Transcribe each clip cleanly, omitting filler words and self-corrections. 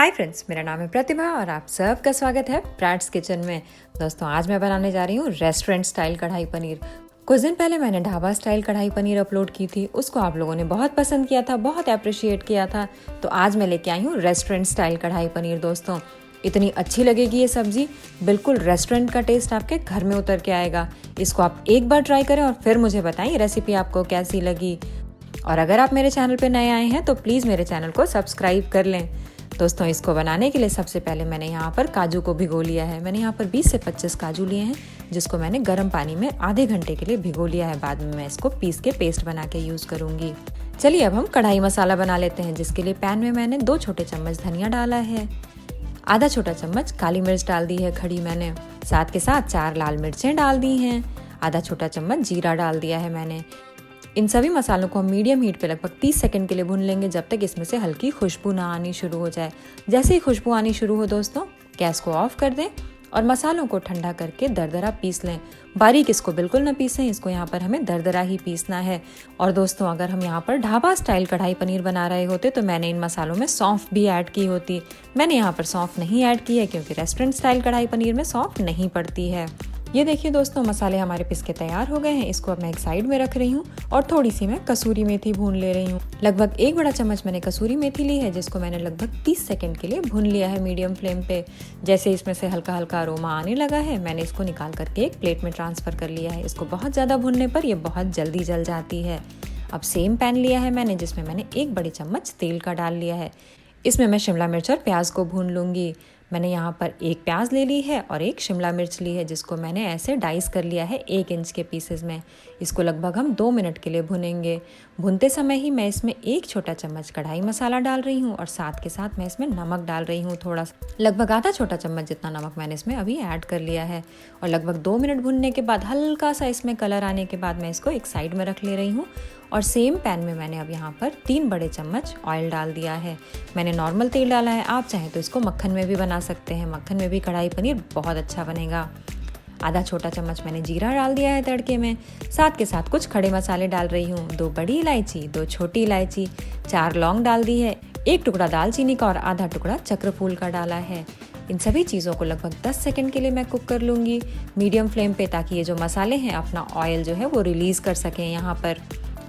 Hi friends, मेरा नाम है प्रतिभा और आप सबका स्वागत है प्राट्स किचन में। दोस्तों, आज मैं बनाने जा रही हूँ रेस्टोरेंट स्टाइल कढ़ाई पनीर। कुछ दिन पहले मैंने ढाबा स्टाइल कढ़ाई पनीर अपलोड की थी, उसको आप लोगों ने बहुत पसंद किया था, बहुत अप्रिशिएट किया था। तो आज मैं लेके आई हूँ रेस्टोरेंट स्टाइल कढ़ाई पनीर। दोस्तों, इतनी अच्छी लगेगी ये सब्जी, बिल्कुल रेस्टोरेंट का टेस्ट आपके घर में उतर के आएगा। इसको आप एक बार ट्राई करें और फिर मुझे बताएं रेसिपी आपको कैसी लगी। और अगर आप मेरे चैनल पर नए आए हैं तो प्लीज़ मेरे चैनल को सब्सक्राइब कर लें। दोस्तों, इसको बनाने के लिए सबसे पहले मैंने यहाँ पर काजू को भिगो लिया है। मैंने यहाँ पर 20 से 25 काजू लिए हैं, जिसको मैंने गर्म पानी में आधे घंटे के लिए भिगो लिया है। बाद में मैं इसको पीस के पेस्ट बना के यूज़ करूँगी। चलिए अब हम कढ़ाई मसाला बना लेते हैं, जिसके लिए पैन में मैंने 2 छोटे चम्मच धनिया डाला है, आधा छोटा चम्मच काली मिर्च डाल दी है खड़ी मैंने, साथ के साथ 4 लाल मिर्चें डाल दी हैं, आधा छोटा चम्मच जीरा डाल दिया है मैंने। इन सभी मसालों को हम मीडियम हीट पे लगभग 30 सेकंड के लिए भून लेंगे, जब तक इसमें से हल्की खुशबू ना आनी शुरू हो जाए। जैसे ही खुशबू आनी शुरू हो दोस्तों, गैस को ऑफ कर दें और मसालों को ठंडा करके दरदरा पीस लें। बारीक इसको बिल्कुल ना पीसें, इसको यहाँ पर हमें दरदरा ही पीसना है। और दोस्तों, अगर हम यहाँ पर ढाबा स्टाइल कढ़ाई पनीर बना रहे होते तो मैंने इन मसालों में सौंफ भी ऐड की होती। मैंने यहाँ पर सौंफ नहीं ऐड की है, क्योंकि रेस्टोरेंट स्टाइल कढ़ाई पनीर में सौंफ नहीं पड़ती है। ये देखिए दोस्तों, मसाले हमारे पिस के तैयार हो गए हैं। इसको अब मैं एक साइड में रख रही हूँ और थोड़ी सी मैं कसूरी मेथी भून ले रही हूँ। लगभग 1 बड़ा चम्मच मैंने कसूरी मेथी ली है, जिसको मैंने लगभग 30 सेकंड के लिए भून लिया है मीडियम फ्लेम पे। जैसे इसमें से हल्का हल्का अरोमा आने लगा है, मैंने इसको निकाल करके एक प्लेट में ट्रांसफर कर लिया है। इसको बहुत ज़्यादा भूनने पर ये बहुत जल्दी जल जाती है। अब सेम पैन लिया है मैंने, जिसमें मैंने 1 बड़ी चम्मच तेल का डाल लिया है। इसमें मैं शिमला मिर्च और प्याज को भून लूँगी। मैंने यहाँ पर 1 प्याज ले ली है और 1 शिमला मिर्च ली है, जिसको मैंने ऐसे डाइस कर लिया है 1 इंच के पीसेस में। इसको लगभग हम 2 मिनट के लिए भुनेंगे। भुनते समय ही मैं इसमें 1 छोटा चम्मच कढ़ाई मसाला डाल रही हूँ और साथ के साथ मैं इसमें नमक डाल रही हूँ थोड़ा सा, लगभग आधा छोटा चम्मच जितना नमक मैंने इसमें अभी ऐड कर लिया है। और लगभग 2 मिनट भुनने के बाद हल्का सा इसमें कलर आने के बाद मैं इसको एक साइड में रख ले रही हूँ। और सेम पैन में मैंने अब यहाँ पर 3 बड़े चम्मच ऑयल डाल दिया है। मैंने नॉर्मल तेल डाला है, आप चाहें तो इसको मक्खन में भी बना सकते हैं। मक्खन में भी कढ़ाई पनीर बहुत अच्छा बनेगा। आधा छोटा चम्मच मैंने जीरा डाल दिया है तड़के में, साथ के साथ कुछ खड़े मसाले डाल रही हूँ। 2 बड़ी इलायची, 2 छोटी इलायची, 4 लौंग डाल दी है, 1 टुकड़ा दालचीनी का और आधा टुकड़ा चक्रफूल का डाला है। इन सभी चीज़ों को लगभग 10 सेकंड के लिए मैं कुक कर लूँगी मीडियम फ्लेम पे, ताकि ये जो मसाले हैं अपना ऑयल जो है वो रिलीज़ कर सकें यहाँ पर।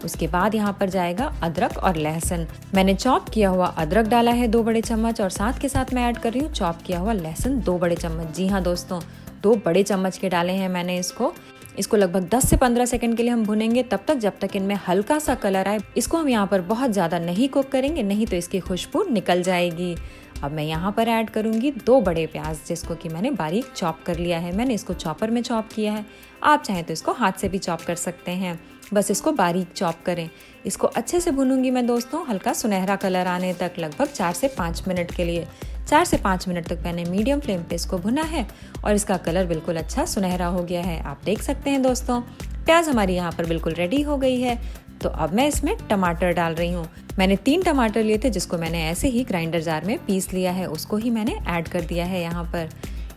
उसके बाद यहाँ पर जाएगा अदरक और लहसुन। मैंने चॉप किया हुआ अदरक डाला है 2 बड़े चम्मच और साथ के साथ मैं ऐड कर रही हूँ चॉप किया हुआ लहसुन 2 बड़े चम्मच। जी हाँ दोस्तों, 2 बड़े चम्मच के डाले हैं मैंने इसको लगभग 10 से 15 सेकंड के लिए हम भुनेंगे, तब तक जब तक इनमें हल्का सा कलर आए। इसको हम यहाँ पर बहुत ज़्यादा नहीं कुक करेंगे, नहीं तो इसकी खुशबू निकल जाएगी। अब मैं यहाँ पर ऐड करूँगी 2 बड़े प्याज, जिसको कि मैंने बारीक चॉप कर लिया है। मैंने इसको चॉपर में चॉप किया है, आप चाहें तो इसको हाथ से भी चॉप कर सकते हैं। बस इसको बारीक चॉप करें। इसको अच्छे से भूनूंगी मैं दोस्तों, हल्का सुनहरा कलर आने तक, लगभग 4 से 5 मिनट के लिए। 4 से 5 मिनट तक मैंने मीडियम फ्लेम पे इसको भुना है और इसका कलर बिल्कुल अच्छा सुनहरा हो गया है। आप देख सकते हैं दोस्तों, प्याज हमारी यहाँ पर बिल्कुल रेडी हो गई है। तो अब मैं इसमें टमाटर डाल रही हूँ। मैंने 3 टमाटर लिए थे, जिसको मैंने ऐसे ही ग्राइंडर जार में पीस लिया है, उसको ही मैंने ऐड कर दिया है यहाँ पर।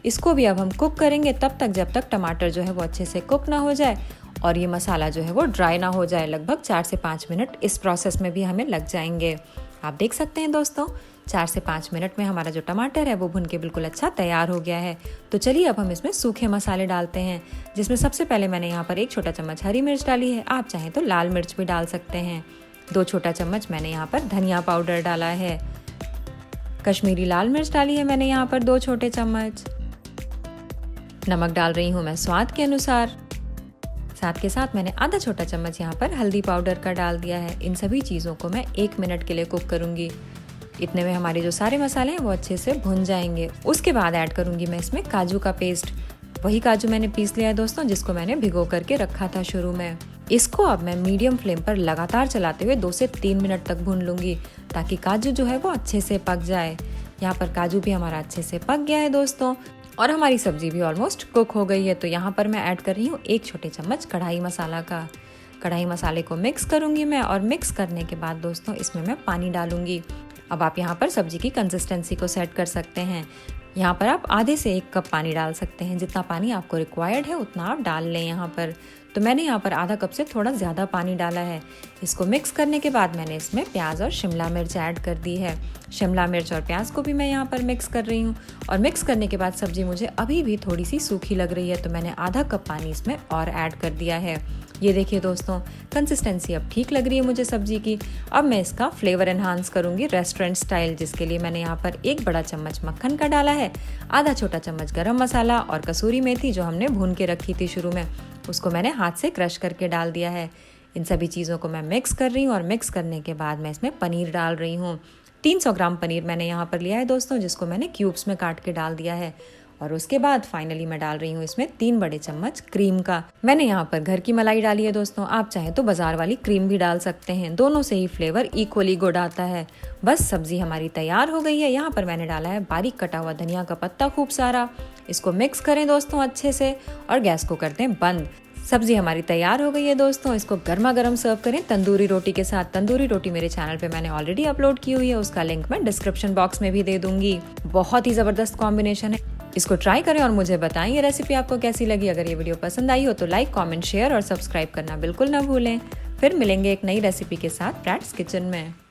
इसको भी अब हम कुक करेंगे तब तक जब तक टमाटर जो है वो अच्छे से कुक ना हो जाए और ये मसाला जो है वो ड्राई ना हो जाए। लगभग 4 से 5 मिनट इस प्रोसेस में भी हमें लग जाएंगे। आप देख सकते हैं दोस्तों, 4 से 5 मिनट में हमारा जो टमाटर है वो भुन के बिल्कुल अच्छा तैयार हो गया है। तो चलिए अब हम इसमें सूखे मसाले डालते हैं, जिसमें सबसे पहले मैंने यहाँ पर 1 छोटा चम्मच हरी मिर्च डाली है, आप चाहें तो लाल मिर्च भी डाल सकते हैं। 2 छोटा चम्मच मैंने यहाँ पर धनिया पाउडर डाला है, कश्मीरी लाल मिर्च डाली है मैंने यहाँ पर 2 छोटे चम्मच, नमक डाल रही हूँ मैं स्वाद के अनुसार, साथ के साथ मैंने आधा छोटा चम्मच यहाँ पर हल्दी पाउडर का डाल दिया है। इन सभी चीज़ों को मैं 1 मिनट के लिए कुक करूँगी। इतने में हमारे जो सारे मसाले हैं वो अच्छे से भुन जाएंगे। उसके बाद ऐड करूँगी मैं इसमें काजू का पेस्ट। वही काजू मैंने पीस लिया है दोस्तों, जिसको मैंने भिगो करके रखा था शुरू में। इसको अब मैं मीडियम फ्लेम पर लगातार चलाते हुए 2 से 3 मिनट तक भून लूँगी, ताकि काजू जो है वो अच्छे से पक जाए। यहाँ पर काजू भी हमारा अच्छे से पक गया है दोस्तों, और हमारी सब्जी भी ऑलमोस्ट कुक हो गई है। तो यहाँ पर मैं ऐड कर रही हूँ 1 छोटे चम्मच कढ़ाई मसाला का। कढ़ाई मसाले को मिक्स करूँगी मैं, और मिक्स करने के बाद दोस्तों इसमें मैं पानी डालूँगी। अब आप यहाँ पर सब्जी की कंसिस्टेंसी को सेट कर सकते हैं। यहाँ पर आप आधे से 1 कप पानी डाल सकते हैं। जितना पानी आपको रिक्वायर्ड है उतना आप डाल लें यहाँ पर। तो मैंने यहाँ पर आधा कप से थोड़ा ज़्यादा पानी डाला है। इसको मिक्स करने के बाद मैंने इसमें प्याज और शिमला मिर्च ऐड कर दी है। शिमला मिर्च और प्याज को भी मैं यहाँ पर मिक्स कर रही हूँ और मिक्स करने के बाद सब्जी मुझे अभी भी थोड़ी सी सूखी लग रही है, तो मैंने आधा कप पानी इसमें और ऐड कर दिया है। ये देखिए दोस्तों, कंसिस्टेंसी अब ठीक लग रही है मुझे सब्जी की। अब मैं इसका फ्लेवर एनहांस करूँगी रेस्टोरेंट स्टाइल, जिसके लिए मैंने यहाँ पर 1 बड़ा चम्मच मक्खन का डाला है, आधा छोटा चम्मच गरम मसाला और कसूरी मेथी जो हमने भून के रखी थी शुरू में, उसको मैंने हाथ से क्रश करके डाल दिया है। इन सभी चीज़ों को मैं मिक्स कर रही हूँ और मिक्स करने के बाद मैं इसमें पनीर डाल रही हूँ। 300 ग्राम पनीर मैंने यहाँ पर लिया है दोस्तों, जिसको मैंने क्यूब्स में काट के डाल दिया है। और उसके बाद फाइनली मैं डाल रही हूँ इसमें 3 बड़े चम्मच क्रीम का। मैंने यहाँ पर घर की मलाई डाली है दोस्तों, आप चाहें तो बाजार वाली क्रीम भी डाल सकते हैं, दोनों से ही फ्लेवर इक्वली गुड आता है। बस सब्जी हमारी तैयार हो गई है। यहाँ पर मैंने डाला है बारीक कटा हुआ धनिया का पत्ता खूब सारा। इसको मिक्स करें दोस्तों अच्छे से और गैस को करते हैं बंद। सब्जी हमारी तैयार हो गई है दोस्तों। इसको गर्मा गर्म सर्व करें तंदूरी रोटी के साथ। तंदूरी रोटी मेरे चैनल पे मैंने ऑलरेडी अपलोड की हुई है, उसका लिंक मैं डिस्क्रिप्शन बॉक्स में भी दे दूंगी। बहुत ही जबरदस्त कॉम्बिनेशन है, इसको ट्राई करें और मुझे बताएं ये रेसिपी आपको कैसी लगी। अगर ये वीडियो पसंद आई हो तो लाइक, कमेंट, शेयर और सब्सक्राइब करना बिल्कुल ना भूलें। फिर मिलेंगे एक नई रेसिपी के साथ प्रैट्स किचन में।